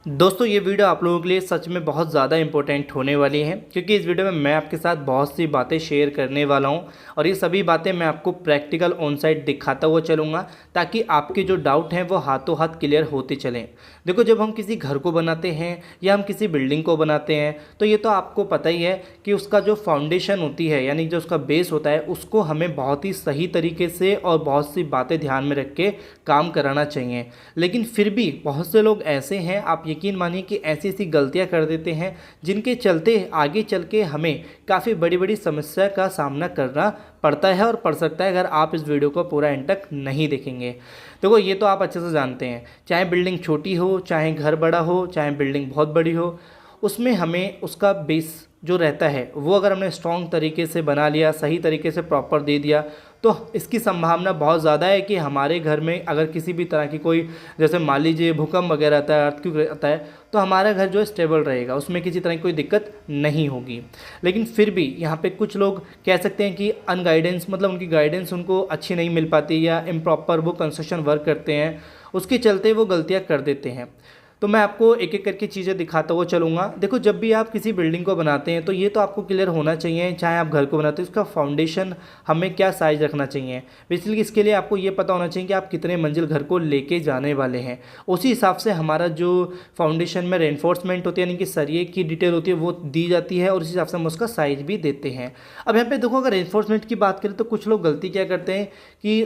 दोस्तों ये वीडियो आप लोगों के लिए सच में बहुत ज़्यादा इंपॉर्टेंट होने वाली है, क्योंकि इस वीडियो में मैं आपके साथ बहुत सी बातें शेयर करने वाला हूं और ये सभी बातें मैं आपको प्रैक्टिकल ऑन साइट दिखाता हुआ चलूँगा, ताकि आपके जो डाउट हैं वो हाथों हाथ क्लियर होते चलें। देखो, जब हम किसी घर को बनाते हैं या हम किसी बिल्डिंग को बनाते हैं तो ये तो आपको पता ही है कि उसका जो फाउंडेशन होती है, यानी जो उसका बेस होता है, उसको हमें बहुत ही सही तरीके से और बहुत सी बातें ध्यान में रख के काम कराना चाहिए। लेकिन फिर भी बहुत से लोग ऐसे हैं, आप यकीन मानिए कि ऐसी ऐसी गलतियां कर देते हैं जिनके चलते आगे चल के हमें काफ़ी बड़ी बड़ी समस्या का सामना करना पड़ता है और पड़ सकता है, अगर आप इस वीडियो को पूरा एंड तक नहीं देखेंगे। देखो, ये तो आप अच्छे से जानते हैं, चाहे बिल्डिंग छोटी हो, चाहे घर बड़ा हो, चाहे बिल्डिंग बहुत बड़ी हो, उसमें हमें उसका बेस जो रहता है वो अगर हमने स्ट्रॉन्ग तरीके से बना लिया, सही तरीके से प्रॉपर दे दिया, तो इसकी संभावना बहुत ज़्यादा है कि हमारे घर में अगर किसी भी तरह की कोई, जैसे मान लीजिए भूकंप वगैरह आता है, अर्थक्वेक आता है, तो हमारा घर जो है स्टेबल रहेगा, उसमें किसी तरह की कोई दिक्कत नहीं होगी। लेकिन फिर भी यहाँ पे कुछ लोग कह सकते हैं कि अनगाइडेंस, मतलब उनकी गाइडेंस उनको अच्छी नहीं मिल पाती या इम्प्रॉपर वो कंस्ट्रक्शन वर्क करते हैं, उसके चलते वो गलतियाँ कर देते हैं। तो मैं आपको एक एक करके चीज़ें दिखाता हुआ चलूँगा। देखो, जब भी आप किसी बिल्डिंग को बनाते हैं तो ये तो आपको क्लियर होना चाहिए, चाहे आप घर को बनाते हैं, उसका फाउंडेशन हमें क्या साइज़ रखना चाहिए। बेसिकली इसके लिए आपको ये पता होना चाहिए कि आप कितने मंजिल घर को लेके जाने वाले हैं। उसी हिसाब से हमारा जो फाउंडेशन में रेनफोर्समेंट होती है, यानी कि सरिये की डिटेल होती है, वो दी जाती है और उसी हिसाब से हम उसका साइज़ भी देते हैं। अब यहाँ पे देखो, अगर रेनफोर्समेंट की बात करें तो कुछ लोग गलती क्या करते हैं कि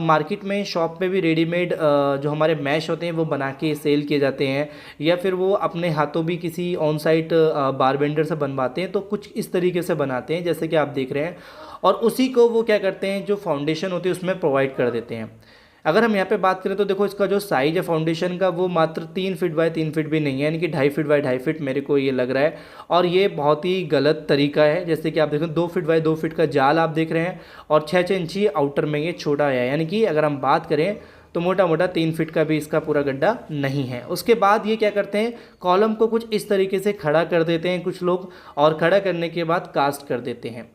मार्केट में, शॉप में भी रेडीमेड जो हमारे मैश होते हैं वो बना के सेल किए जाते हैं, या फिर वो अपने हाथों भी किसी ऑन साइट बारबेंडर से बनवाते हैं। तो कुछ इस तरीके से बनाते हैं जैसे कि आप देख रहे हैं, और उसी को वो क्या करते हैं, जो फाउंडेशन होती है उसमें प्रोवाइड कर देते हैं। अगर हम यहाँ पे बात करें तो देखो, इसका जो साइज है फाउंडेशन का वो मात्र 3 फीट बाय 3 फीट भी नहीं है, यानी कि 2.5 फीट बाय 2.5 फीट मेरे को ये लग रहा है। और ये बहुत ही गलत तरीका है। जैसे कि आप देखें, 2 फीट बाय 2 फीट का जाल आप देख रहे हैं और 6-6 इंची आउटर में ये छोटा है, यानी कि अगर हम बात करें तो मोटा मोटा 3 फीट का भी इसका पूरा गड्ढा नहीं है। उसके बाद ये क्या करते हैं, कॉलम को कुछ इस तरीके से खड़ा कर देते हैं कुछ लोग, और खड़ा करने के बाद कास्ट कर देते हैं।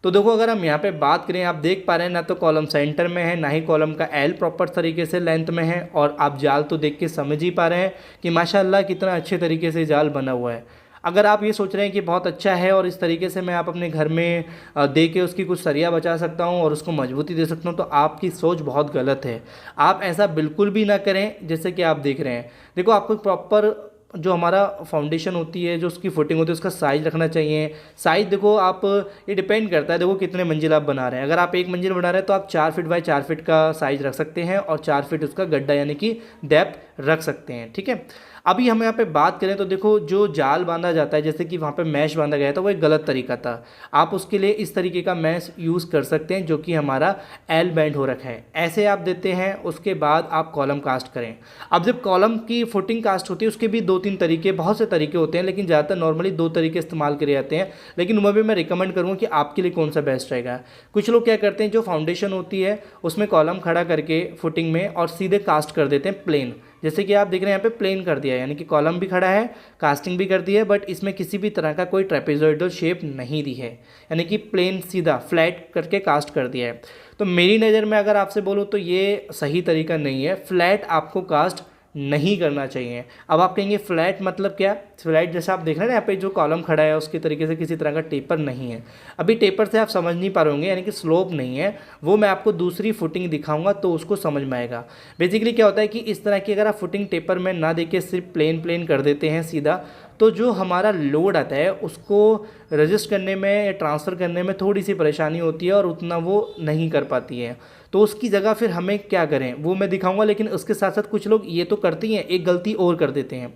तो देखो, अगर हम यहाँ पे बात करें, आप देख पा रहे हैं ना तो कॉलम सेंटर में है, ना ही कॉलम का एल प्रॉपर तरीके से लेंथ में है, और आप जाल तो देख के समझ ही पा रहे हैं कि माशाल्लाह कितना अच्छे तरीके से जाल बना हुआ है। अगर आप ये सोच रहे हैं कि बहुत अच्छा है और इस तरीके से मैं आप अपने घर में दे के उसकी कुछ सरिया बचा सकता हूँ और उसको मजबूती दे सकता हूँ, तो आपकी सोच बहुत गलत है। आप ऐसा बिल्कुल भी ना करें। जैसे कि आप देख रहे हैं, देखो, आपको प्रॉपर जो हमारा फाउंडेशन होती है, जो उसकी फुटिंग होती है, उसका साइज़ रखना चाहिए। साइज़ देखो आप, ये डिपेंड करता है, देखो कितने मंजिल आप बना रहे हैं। अगर आप एक मंजिल बना रहे हैं तो आप 4 फीट बाय 4 फीट का साइज़ रख सकते हैं और 4 फीट उसका गड्ढा यानी कि डेप्थ रख सकते हैं, ठीक है। अभी हम यहाँ पे बात करें तो देखो, जो जाल बांधा जाता है, जैसे कि वहाँ पे मैश बांधा गया था, वो एक गलत तरीका था। आप उसके लिए इस तरीके का मैश यूज़ कर सकते हैं जो कि हमारा एल बैंड हो रखा है, ऐसे आप देते हैं। उसके बाद आप कॉलम कास्ट करें। अब जब कॉलम की फुटिंग कास्ट होती है, उसके भी 2-3 तरीके, बहुत से तरीके होते हैं, लेकिन ज़्यादातर नॉर्मली 2 तरीके इस्तेमाल करे जाते हैं। लेकिन उनमें भी मैं रिकमेंड करूँगा कि आपके लिए कौन सा बेस्ट रहेगा। कुछ लोग क्या करते हैं, जो फाउंडेशन होती है उसमें कॉलम खड़ा करके फुटिंग में और सीधे कास्ट कर देते हैं प्लेन। जैसे कि आप देख रहे हैं, यहाँ पे प्लेन कर दिया है, यानी कि कॉलम भी खड़ा है, कास्टिंग भी कर दी है, बट इसमें किसी भी तरह का कोई ट्रेपेजॉइडल शेप नहीं दी है, यानी कि प्लेन सीधा फ्लैट करके कास्ट कर दिया है। तो मेरी नज़र में अगर आपसे बोलूँ तो ये सही तरीका नहीं है। फ्लैट आपको कास्ट नहीं करना चाहिए। अब आप कहेंगे फ्लैट मतलब क्या? फ्लैट जैसा आप देख रहे हैं ना, यहाँ पे जो कॉलम खड़ा है उसके तरीके से किसी तरह का टेपर नहीं है। अभी टेपर से आप समझ नहीं पा रहे होंगे, यानी कि स्लोप नहीं है, वो मैं आपको दूसरी फुटिंग दिखाऊंगा तो उसको समझ में आएगा। बेसिकली क्या होता है कि इस तरह की अगर आप फुटिंग टेपर में ना देके सिर्फ प्लेन प्लेन कर देते हैं सीधा, तो जो हमारा लोड आता है उसको रजिस्ट करने में या ट्रांसफ़र करने में थोड़ी सी परेशानी होती है और उतना वो नहीं कर पाती है। तो उसकी जगह फिर हमें क्या करें वो मैं दिखाऊंगा। लेकिन उसके साथ साथ कुछ लोग ये तो करते ही हैं, एक गलती और कर देते हैं।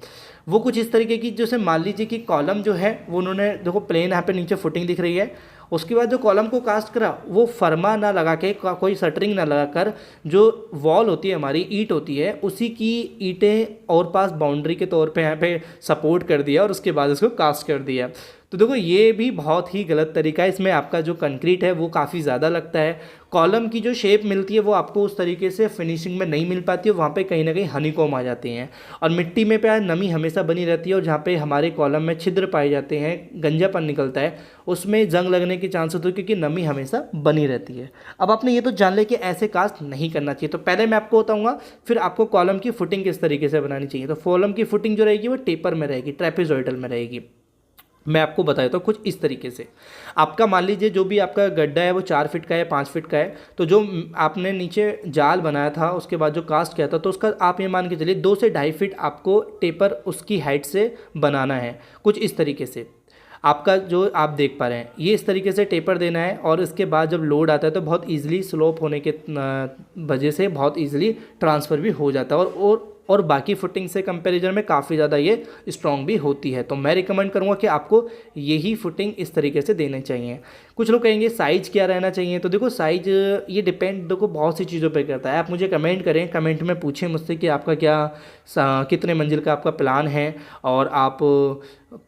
वो कुछ इस तरीके की, जैसे मान लीजिए कि कॉलम जो है वो उन्होंने, देखो प्लेन यहाँ पे नीचे फुटिंग दिख रही है, उसके बाद जो कॉलम को कास्ट करा वो फर्मा ना लगा के, कोई शटरिंग ना लगा कर, जो वॉल होती है हमारी, ईंट होती है, उसी की ईंटें और पास बाउंड्री के तौर पे यहाँ पे सपोर्ट कर दिया और उसके बाद उसको कास्ट कर दिया। तो देखो ये भी बहुत ही गलत तरीका है, इसमें आपका जो कंक्रीट है वो काफ़ी ज़्यादा लगता है, कॉलम की जो शेप मिलती है वो आपको उस तरीके से फिनिशिंग में नहीं मिल पाती है, वहाँ पे कहीं ना कहीं हनीकॉम आ जाते हैं। और मिट्टी में प्यार नमी हमेशा बनी रहती है, और जहाँ पे हमारे कॉलम में छिद्र पाए जाते हैं, गंजापन निकलता है, उसमें जंग लगने के चांस होते हैं, क्योंकि नमी हमेशा बनी रहती है। अब आपने ये तो जान लिया कि ऐसे कास्ट नहीं करना चाहिए। तो पहले मैं आपको बताऊंगा फिर आपको कॉलम की फुटिंग किस तरीके से बनानी चाहिए। तो कॉलम की फुटिंग जो रहेगी वो टेपर में रहेगी, ट्रेपेजॉइडल में रहेगी। मैं आपको बता देता हूँ कुछ इस तरीके से। आपका मान लीजिए जो भी आपका गड्ढा है वो 4 फीट का है, 5 फीट का है, तो जो आपने नीचे जाल बनाया था उसके बाद जो कास्ट किया था, तो उसका आप ये मान के चलिए 2 से 2.5 फीट आपको टेपर उसकी हाइट से बनाना है, कुछ इस तरीके से। आपका जो आप देख पा रहे हैं ये इस तरीके से टेपर देना है, और इसके बाद जब लोड आता है तो बहुत ईजिली स्लोप होने के वजह से बहुत ईजिली ट्रांसफ़र भी हो जाता है, और बाकी फुटिंग से कंपैरिजन में काफ़ी ज़्यादा ये स्ट्रॉन्ग भी होती है। तो मैं रिकमेंड करूँगा कि आपको यही फुटिंग इस तरीके से देने चाहिए। कुछ लोग कहेंगे साइज़ क्या रहना चाहिए, तो देखो साइज़ ये डिपेंड देखो बहुत सी चीज़ों पे करता है। आप मुझे कमेंट करें, कमेंट में पूछें मुझसे कि आपका कितने मंजिल का आपका प्लान है, और आप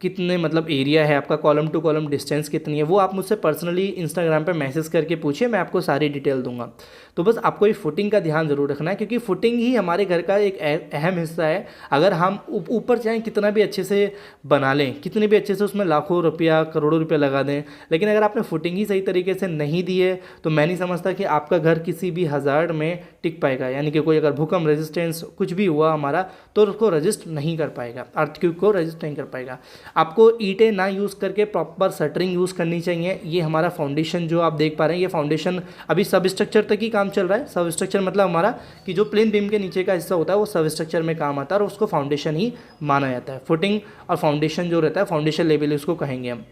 कितने मतलब एरिया है आपका, कॉलम टू कॉलम डिस्टेंस कितनी है, वो आप मुझसे पर्सनली इंस्टाग्राम पे मैसेज करके पूछिए, मैं आपको सारी डिटेल दूंगा। तो बस आपको ये फुटिंग का ध्यान ज़रूर रखना है, क्योंकि फुटिंग ही हमारे घर का एक अहम हिस्सा है। अगर हम ऊपर चाहे कितना भी अच्छे से बना लें, कितने भी अच्छे से उसमें लाखों रुपया करोड़ों रुपया लगा दें, लेकिन अगर आपने फुटिंग ही सही तरीके से नहीं दी है तो मैं नहीं समझता कि आपका घर किसी भी हज़ार्ड में टिक पाएगा। यानी कि कोई अगर भूकंप रेजिस्टेंस कुछ भी हुआ हमारा तो उसको रजिस्ट नहीं कर पाएगा, अर्थक्वेक को रजिस्ट नहीं कर पाएगा। आपको ईंटें ना यूज़ करके प्रॉपर शटरिंग यूज़ करनी चाहिए। ये हमारा फाउंडेशन जो आप देख पा रहे हैं, ये फाउंडेशन अभी सब स्ट्रक्चर तक ही काम चल रहा है। सब स्ट्रक्चर मतलब हमारा कि जो प्लेन बीम के नीचे का हिस्सा होता है वो सब स्ट्रक्चर में काम आता है, और उसको फाउंडेशन ही माना जाता है। फुटिंग और फाउंडेशन जो रहता है, फाउंडेशन लेवल उसको कहेंगे हम।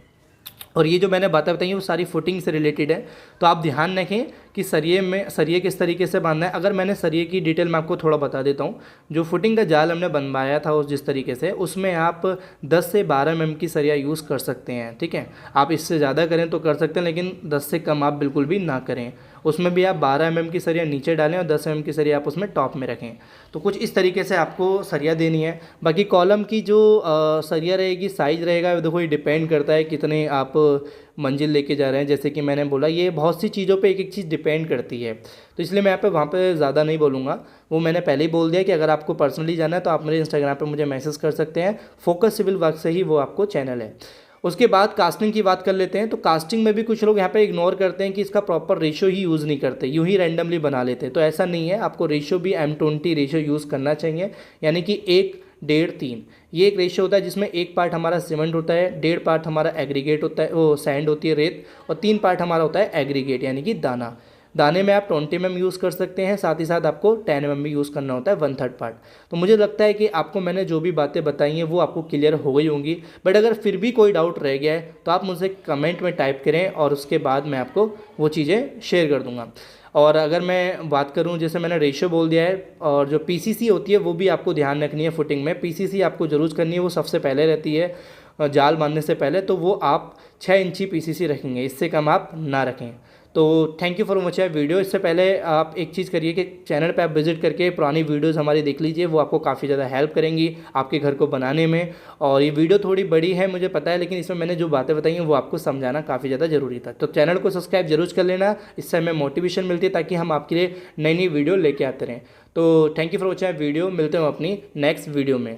और ये जो मैंने बातें बताई वो सारी फुटिंग से रिलेटेड है। तो आप ध्यान रखें कि सरिये किस तरीके से बांधना है। अगर मैंने सरिये की डिटेल मैं आपको थोड़ा बता देता हूँ। जो फुटिंग का जाल हमने बनवाया था उस जिस तरीके से, उसमें आप 10 से 12 mm की सरिया यूज़ कर सकते हैं, ठीक है। आप इससे ज़्यादा करें तो कर सकते हैं, लेकिन 10 से कम आप बिल्कुल भी ना करें। उसमें भी आप 12 mm की सरिया नीचे डालें और 10 mm की सरिया आप उसमें टॉप में रखें। तो कुछ इस तरीके से आपको सरिया देनी है। बाकी कॉलम की जो सरिया रहेगी, साइज़ रहेगा, देखो ये डिपेंड करता है कितने आप मंजिल लेके जा रहे हैं। जैसे कि मैंने बोला ये बहुत सी चीज़ों पे एक एक चीज़ डिपेंड करती है, तो इसलिए मैं वहाँ पे ज़्यादा नहीं बोलूँगा। वो मैंने पहले ही बोल दिया कि अगर आपको पर्सनली जाना है तो आप मेरे इंस्टाग्राम पे मुझे मैसेज कर सकते हैं। फोकस सिविल वर्क से ही वो आपको चैनल है। उसके बाद कास्टिंग की बात कर लेते हैं। तो कास्टिंग में भी कुछ लोग यहाँ पे इग्नोर करते हैं कि इसका प्रॉपर रेशियो ही यूज़ नहीं करते, यूँ ही रैंडमली बना लेते हैं। तो ऐसा नहीं है, आपको रेशियो भी M20 रेशियो यूज़ करना चाहिए, यानी कि 1:3 ये एक रेशियो होता है, जिसमें 1 पार्ट हमारा सीमेंट होता है, 1.5 पार्ट हमारा एग्रीगेट होता है, वो सैंड होती है रेत, और 3 पार्ट हमारा होता है एग्रीगेट यानी कि दाना। दाने में आप 20 mm यूज़ कर सकते हैं, साथ ही साथ आपको 10 mm भी यूज़ करना होता है, 1/3 पार्ट। तो मुझे लगता है कि आपको मैंने जो भी बातें बताई हैं वो आपको क्लियर हो गई होंगी। बट अगर फिर भी कोई डाउट रह गया है तो आप मुझसे कमेंट में टाइप करें, और उसके बाद मैं आपको वो चीज़ें शेयर कर दूँगा। और अगर मैं बात करूं, जैसे मैंने रेशियो बोल दिया है, और जो पीसीसी होती है वो भी आपको ध्यान रखनी है फुटिंग में। पीसीसी आपको ज़रूर करनी है, वो सबसे पहले रहती है जाल बांधने से पहले। तो वो आप 6 इंची पीसीसी रखेंगे, इससे कम आप ना रखें। तो thank you for watching video. इससे पहले आप एक चीज़ करिए कि चैनल पे आप विजिट करके पुरानी वीडियोस हमारी देख लीजिए, वो आपको काफ़ी ज़्यादा हेल्प करेंगी आपके घर को बनाने में। और ये वीडियो थोड़ी बड़ी है मुझे पता है, लेकिन इसमें मैंने जो बातें बताई हैं वो आपको समझाना काफ़ी ज़्यादा ज़रूरी था। तो चैनल को सब्सक्राइब जरूर कर लेना, इससे हमें मोटिवेशन मिलती है ताकि हम आपके लिए नई नई वीडियो लेके आते रहें। तो thank you for watching video, मिलते हैं अपनी नेक्स्ट वीडियो में।